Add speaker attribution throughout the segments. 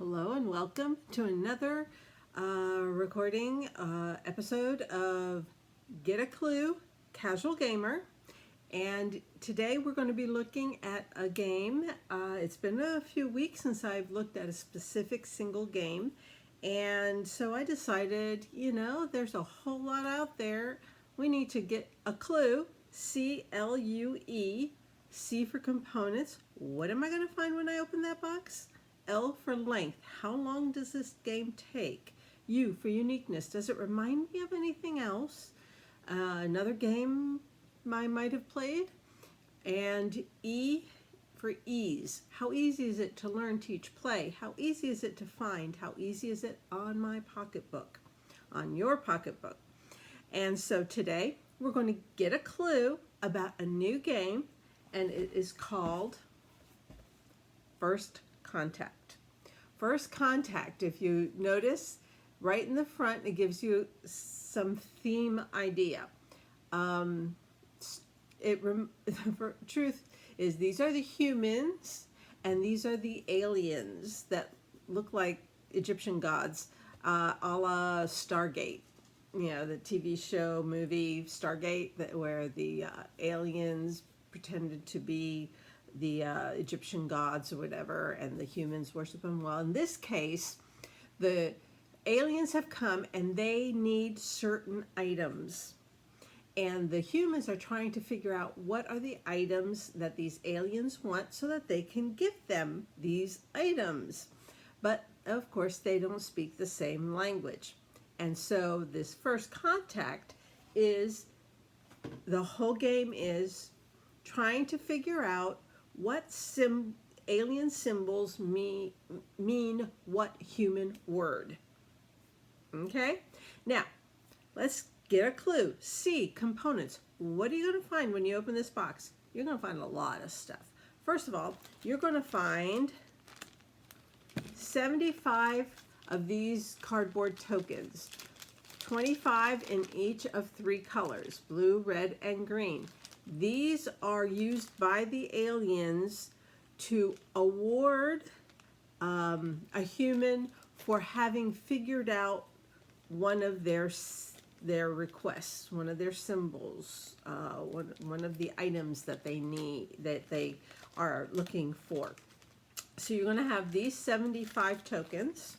Speaker 1: Hello and welcome to another recording episode of Get a Clue, Casual Gamer. And today we're going to be looking at a game. It's been a few weeks since I've looked at a specific single game. And so I decided, there's a whole lot out there. We need to get a clue, C-L-U-E, C for components. What am I going to find when I open that box? L for length. How long does this game take? U for uniqueness. Does it remind me of anything else? Another game I might have played. And E for ease. How easy is it to learn, teach, play? How easy is it to find? How easy is it on my pocketbook? On your pocketbook. And so today we're going to get a clue about a new game, and it is called First Contact. First Contact, if you notice right in the front, it gives you some theme idea. The truth is these are the humans and these are the aliens that look like Egyptian gods, a la Stargate. The TV show, movie Stargate, where the aliens pretended to be the Egyptian gods or whatever, and the humans worship them. Well, in this case, the aliens have come and they need certain items. And the humans are trying to figure out what are the items that these aliens want so that they can give them these items. But, of course, they don't speak the same language. And so this First Contact is, the whole game is trying to figure out what alien symbols mean what human word. Okay? Now, let's get a clue. C, components. What are you going to find when you open this box? You're going to find a lot of stuff. First of all, you're going to find 75 of these cardboard tokens. 25 in each of 3 colors, blue, red, and green. These are used by the aliens to award a human for having figured out one of their requests, one of their symbols, one of the items that they need, that they are looking for. So you're going to have these 75 tokens,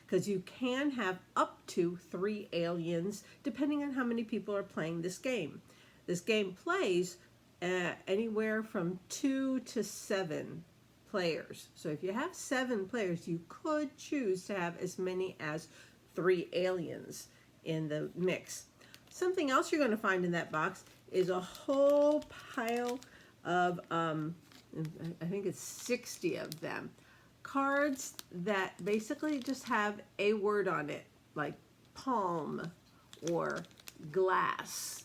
Speaker 1: because you can have up to 3 aliens depending on how many people are playing this game. This game plays anywhere from 2 to 7 players. So if you have 7 players, you could choose to have as many as 3 aliens in the mix. Something else you're going to find in that box is a whole pile of, I think it's 60 of them, cards that basically just have a word on it, like palm or glass.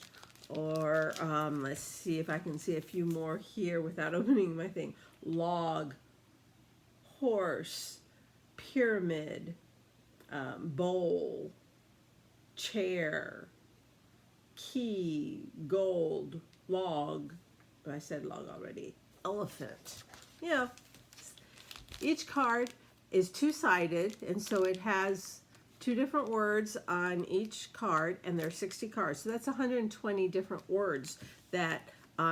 Speaker 1: Or let's see if I can see a few more here without opening my thing. Log, horse, pyramid, bowl, chair, key, gold, log. I said log already. Elephant. Each card is 2-sided, and so it has 2 different words on each card, and there are 60 cards. So that's 120 different words that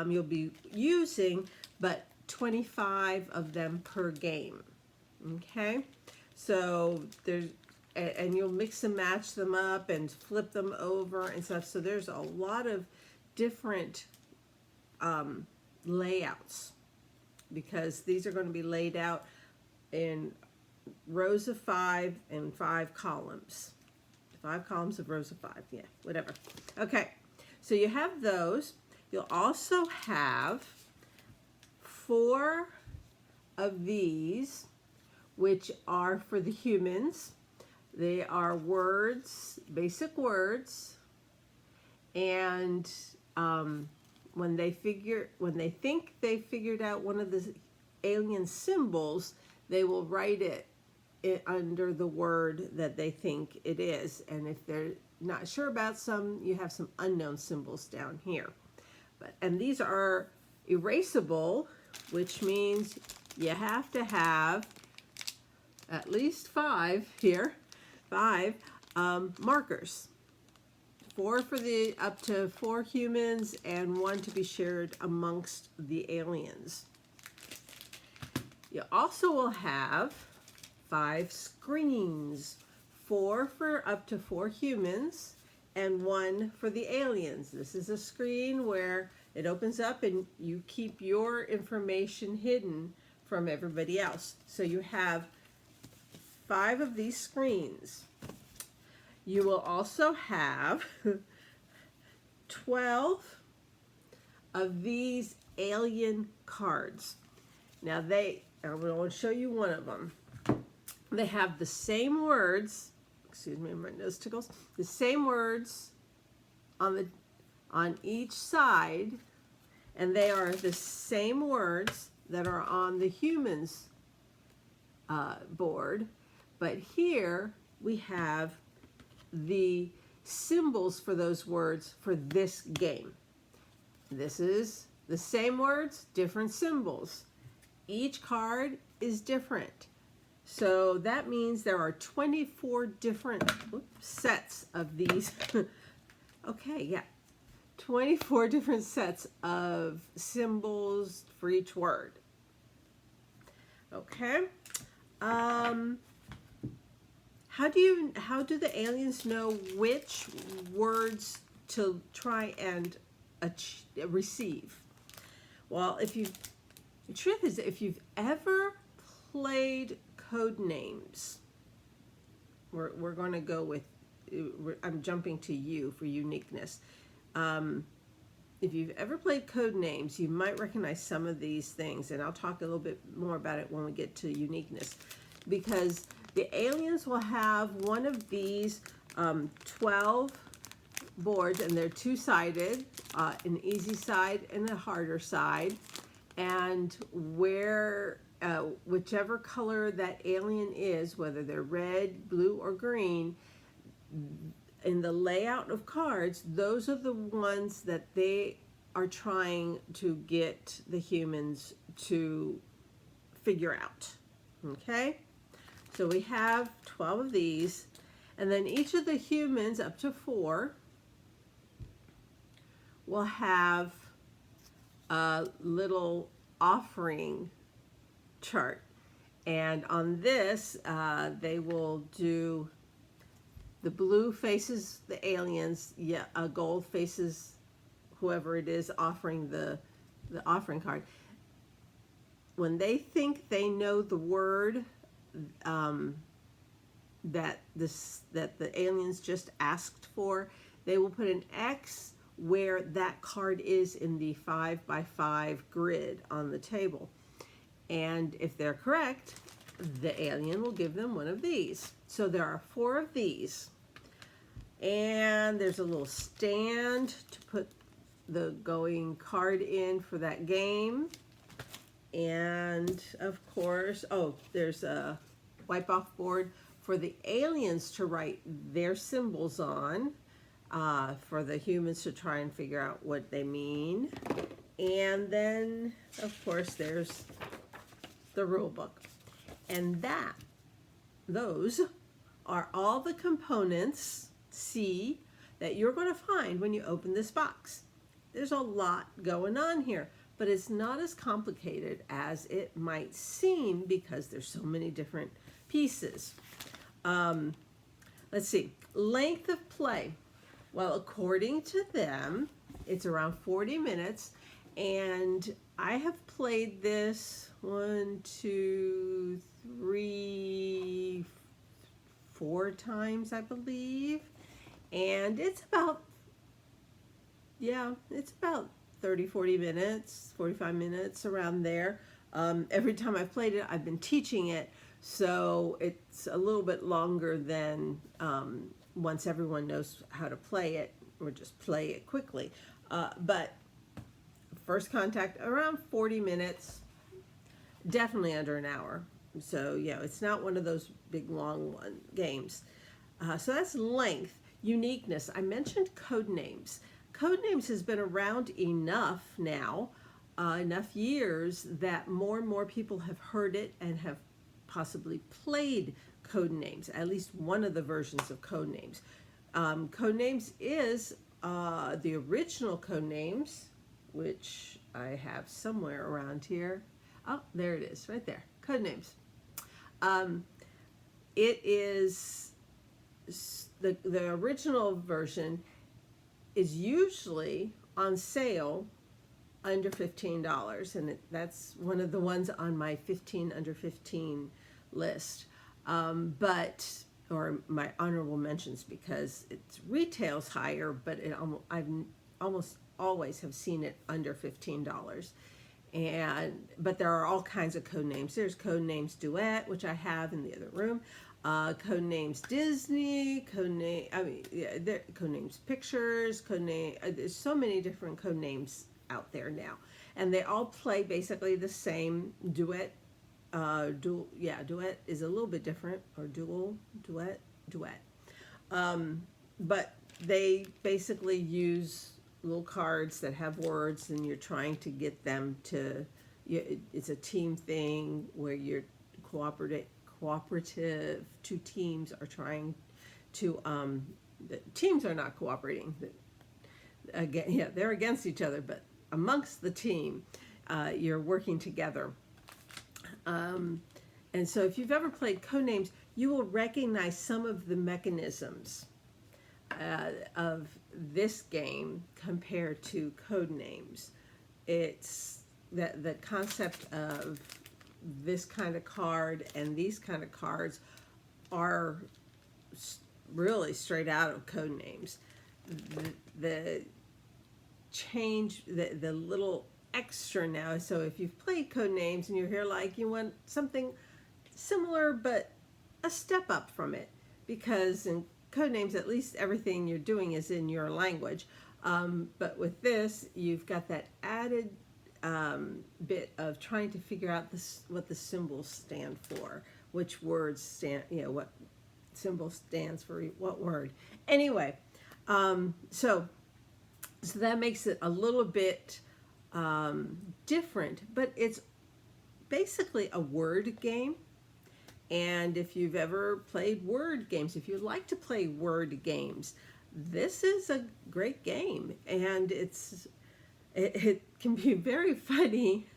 Speaker 1: you'll be using, but 25 of them per game. Okay? So and you'll mix and match them up and flip them over and stuff. So there's a lot of different layouts, because these are going to be laid out in rows of 5 and 5 columns. 5 columns of rows of 5, yeah, whatever. Okay, so you have those. You'll also have 4 of these, which are for the humans. They are words, basic words, and when they think they figured out one of the alien symbols, they will write it under the word that they think it is. And if they're not sure about some, you have some unknown symbols down here. And these are erasable, which means you have to have at least 5 here, 5 markers. 4 for the up to 4 humans and 1 to be shared amongst the aliens. You also will have 5 screens, 4 for up to 4 humans and 1 for the aliens. This is a screen where it opens up and you keep your information hidden from everybody else. So you have 5 of these screens. You will also have 12 of these alien cards. Now I'm going to show you one of them. They have the same words, excuse me, my nose tickles, the same words on each side, and they are the same words that are on the humans board, but here we have the symbols for those words for this game. This is the same words, different symbols. Each card is different. So that means there are 24 different sets of these. Okay, yeah. 24 different sets of symbols for each word. Okay. How do the aliens know which words to try and receive? Well, the truth is, if you've ever played code names, we're going to go with, I'm jumping to you for uniqueness. If you've ever played code names, you might recognize some of these things, and I'll talk a little bit more about it when we get to uniqueness, because the aliens will have one of these 12 boards, and they're two-sided, an easy side and a harder side, and whichever color that alien is, whether they're red, blue, or green, in the layout of cards, those are the ones that they are trying to get the humans to figure out. Okay? So we have 12 of these, and then each of the humans, up to 4, will have a little offering chart. And on this, they will do, the blue faces the aliens, a gold faces whoever it is offering the offering card. When they think they know the word that the aliens just asked for, they will put an X where that card is in the 5x5 grid on the table. And if they're correct, the alien will give them one of these. So there are 4 of these. And there's a little stand to put the going card in for that game. And of course, there's a wipe off board for the aliens to write their symbols on, for the humans to try and figure out what they mean. And then, of course, there's the rule book. And those are all the components, that you're going to find when you open this box. There's a lot going on here, but it's not as complicated as it might seem because there's so many different pieces. Let's see, length of play. Well, according to them, it's around 40 minutes, and I have played this 1, 2, 3, 4 times, I believe, and it's about 30, 40 minutes, 45 minutes, around there. Every time I've played it, I've been teaching it, so it's a little bit longer than once everyone knows how to play it, or just play it quickly. But first contact, around 40 minutes, definitely under an hour. So, yeah, it's not one of those big, long games. So that's length. Uniqueness. I mentioned code names. Code names has been around enough now, enough years, that more and more people have heard it and have possibly played Codenames, at least one of the versions of Codenames. Codenames is the original Codenames, which I have somewhere around here. Oh, there it is, right there. Codenames. It is the original version is usually on sale under $15, and that's one of the ones on my 15 under 15 list. Or my honorable mentions, because its retail's higher, but I've almost always have seen it under $15. But there are all kinds of Codenames. There's Codenames Duet, which I have in the other room. Codenames Disney, Codenames Pictures, there's so many different Codenames out there now, and they all play basically the same. Duet is a little bit different, or duet. But they basically use little cards that have words, and you're trying to get them to, it's a team thing where you're cooperative. Two teams are trying to, the teams are not cooperating. Again, they're against each other, but amongst the team, you're working together. And so if you've ever played Codenames, you will recognize some of the mechanisms of this game compared to Codenames. It's the concept of this kind of card and these kind of cards are really straight out of Codenames. The change, the little extra now. So if you've played Codenames and you're here like you want something similar but a step up from it, because in Codenames at least everything you're doing is in your language, but with this you've got that added bit of trying to figure out what the symbols stand for, which words stand, what symbol stands for what word. Anyway, so that makes it a little bit different, but it's basically a word game. And if you've ever played word games, if you like to play word games, this is a great game, and it can be very funny.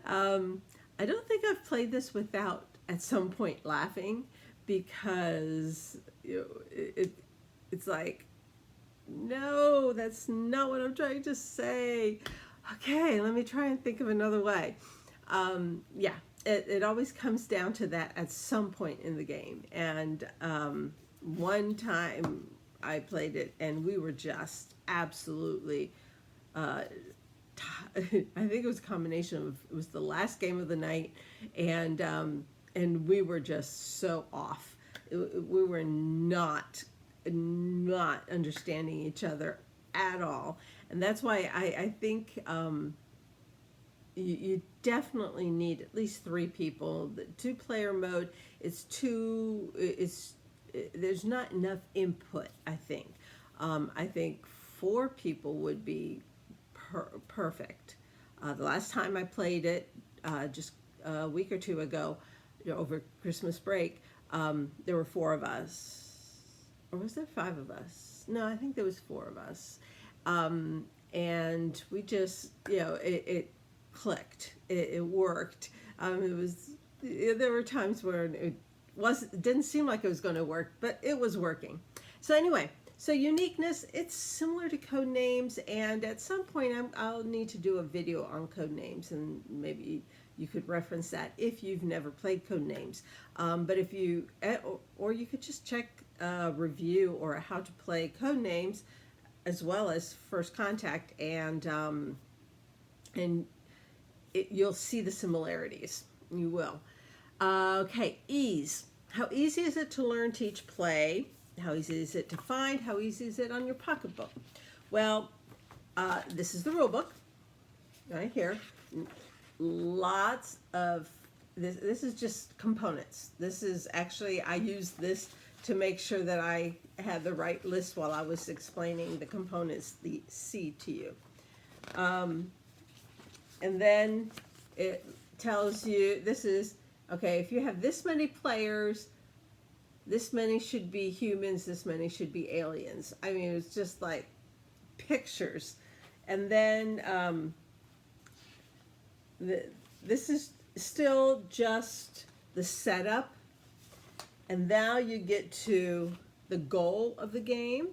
Speaker 1: I don't think I've played this without at some point laughing, because it's like, no, that's not what I'm trying to say. Okay, let me try and think of another way. Yeah, it always comes down to that at some point in the game. And one time I played it and we were just absolutely, I think it was a combination of, it was the last game of the night, and we were just so off. We were not understanding each other at all. And that's why I think you definitely need at least 3 people. The 2-player mode is there's not enough input, I think. I think 4 people would be perfect. The last time I played it, just a week or 2 ago, over Christmas break, there were 4 of us. Or was there 5 of us? No, I think there was 4 of us. And we just, it clicked. It worked. There were times where it didn't seem like it was going to work, but it was working. So anyway, so uniqueness, it's similar to Codenames, and at some point I'll need to do a video on Codenames, and maybe you could reference that if you've never played Codenames. But if you, or you could just check a review or how to play Codenames, as well as First Contact, and you'll see the similarities. You will. Okay, ease. How easy is it to learn, teach, play? How easy is it to find? How easy is it on your pocketbook? Well, this is the rule book right here. Lots of this is just components. This is actually, I used this to make sure that I had the right list while I was explaining the components, the C to you. And then it tells you, this is Okay, if you have this many players, this many should be humans, this many should be aliens. I mean, it's just like pictures. And then this is still just the setup. And now you get to the goal of the game.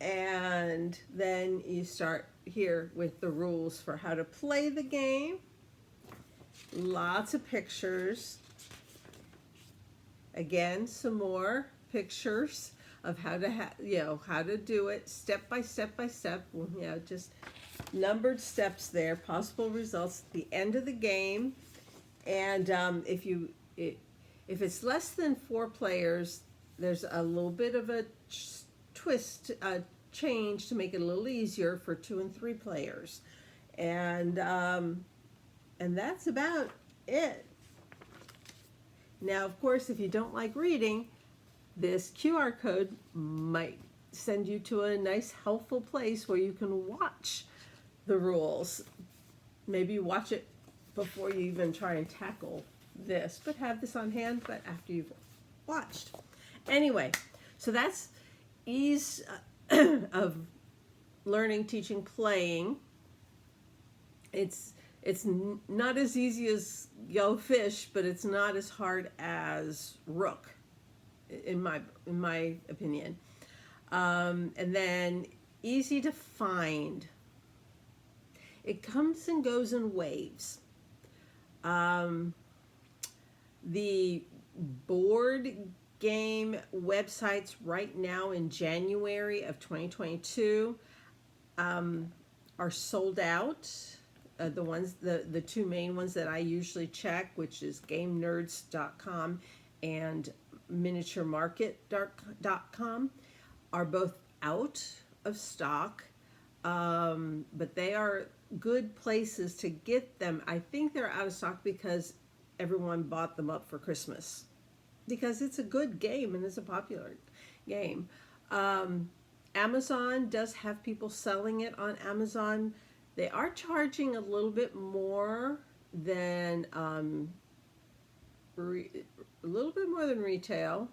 Speaker 1: And then you start here with the rules for how to play the game. Lots of pictures. Again, some more pictures of how to how to do it step by step by step. Just numbered steps there, possible results at the end of the game. And if it's less than 4 players, there's a little bit of a twist, change to make it a little easier for 2 and 3 players. And that's about it. Now, of course, if you don't like reading, this QR code might send you to a nice, helpful place where you can watch the rules. Maybe watch it before you even try and tackle this, but have this on hand, but after you've watched. Anyway, so that's ease of learning, teaching, playing. It's not as easy as Go Fish, but it's not as hard as Rook, in my opinion. And then easy to find. It comes and goes in waves. The board game websites right now in January of 2022 are sold out. The 2 main ones that I usually check, which is GameNerds.com and MiniatureMarket.com, are both out of stock, but they are good places to get them. I think they're out of stock because everyone bought them up for Christmas, because it's a good game and it's a popular game. Amazon does have people selling it on Amazon. They are charging a little bit more than retail.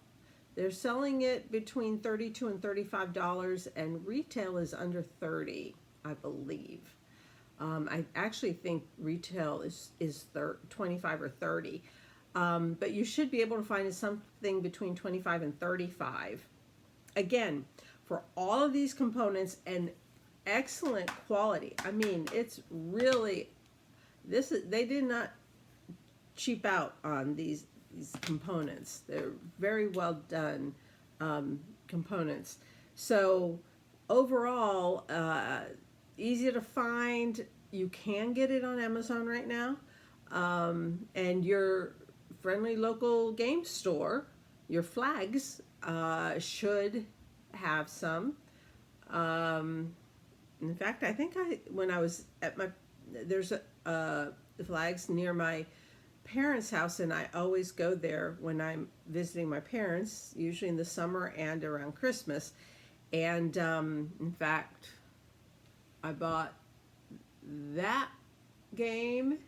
Speaker 1: They're selling it between $32 and $35, and retail is under $30, I believe. I actually think retail is 25 or 30, but you should be able to find something between 25 and 35. Again, for all of these components and excellent quality. I mean, it's really they did not cheap out on these components. They're very well done components. So overall, easy to find. You can get it on Amazon right now, and your friendly local game store, your Flags, should have some. In fact, I think when I was at there's the Flags near my parents' house, and I always go there when I'm visiting my parents, usually in the summer and around Christmas. And in fact, I bought that game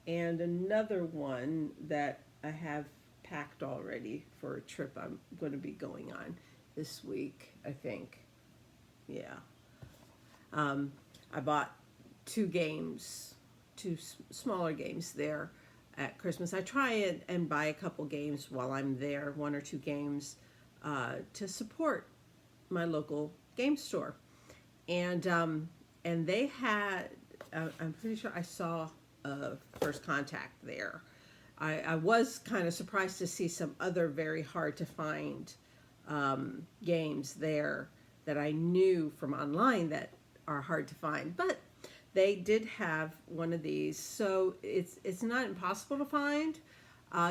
Speaker 1: and another one that I have packed already for a trip I'm going to be going on this week, I think. Yeah. I bought 2 games, 2 smaller games there at Christmas. I try and buy a couple games while I'm there, 1 or 2 games, to support my local game store. And they had, I'm pretty sure I saw First Contact there. I was kind of surprised to see some other very hard to find games there that I knew from online that are hard to find, but they did have one of these, so it's not impossible to find.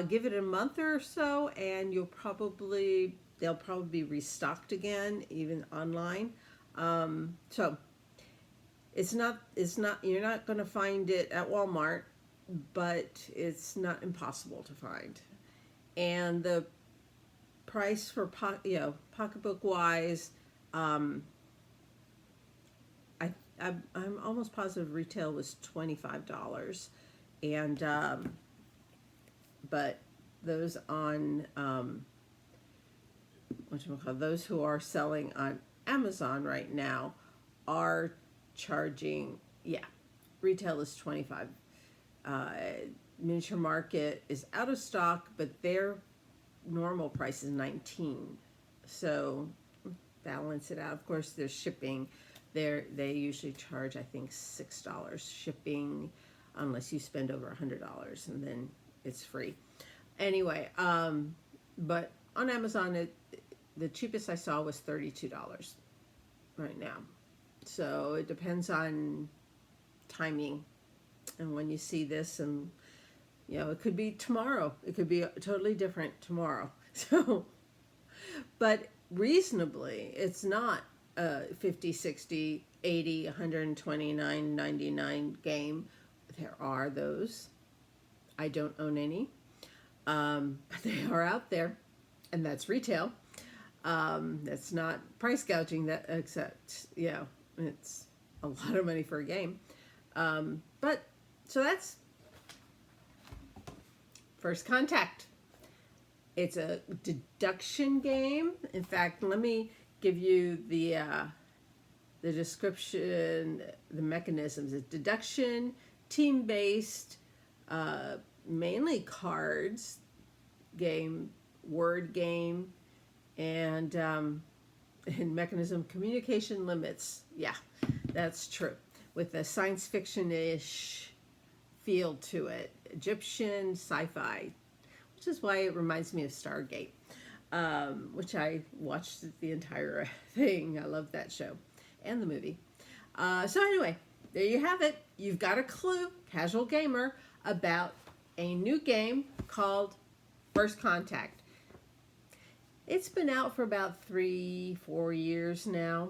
Speaker 1: Give it a month or so, and they'll probably be restocked again, even online. So it's not you're not going to find it at Walmart, but it's not impossible to find. And the price for pocketbook wise, I'm almost positive retail was $25, and but those on those who are selling on Amazon right now are charging, yeah, retail is 25. Miniature Market is out of stock, but their normal price is 19. So balance it out. Of course, there's shipping. They usually charge, I think, $6 shipping, unless you spend over $100, and then it's free. Anyway, but on Amazon, the cheapest I saw was $32 right now. So it depends on timing and when you see this, and you know, it could be tomorrow. It could be totally different tomorrow. So, but reasonably, it's not a 50, 60, 80, 129.99 game. There are those. I don't own any. But they are out there, and that's retail. That's not price gouging, that, except, you know, it's a lot of money for a game. But so that's First Contact. It's a deduction game. In fact, let me give you the description, the mechanisms. It's deduction, team-based, mainly cards game, word game, and mechanism, communication limits. Yeah, that's true. With a science fiction-ish feel to it. Egyptian sci-fi, which is why it reminds me of Stargate, which I watched the entire thing. I love that show and the movie. So anyway, there you have it. You've got a clue, casual gamer, about a new game called First Contact. It's been out for about 3-4 years now.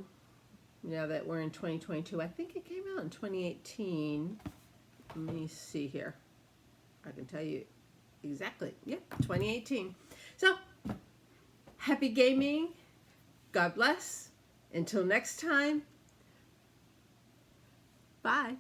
Speaker 1: Now that we're in 2022, I think it came out in 2018. Let me see here. I can tell you exactly. Yeah, 2018. So, happy gaming. God bless. Until next time. Bye.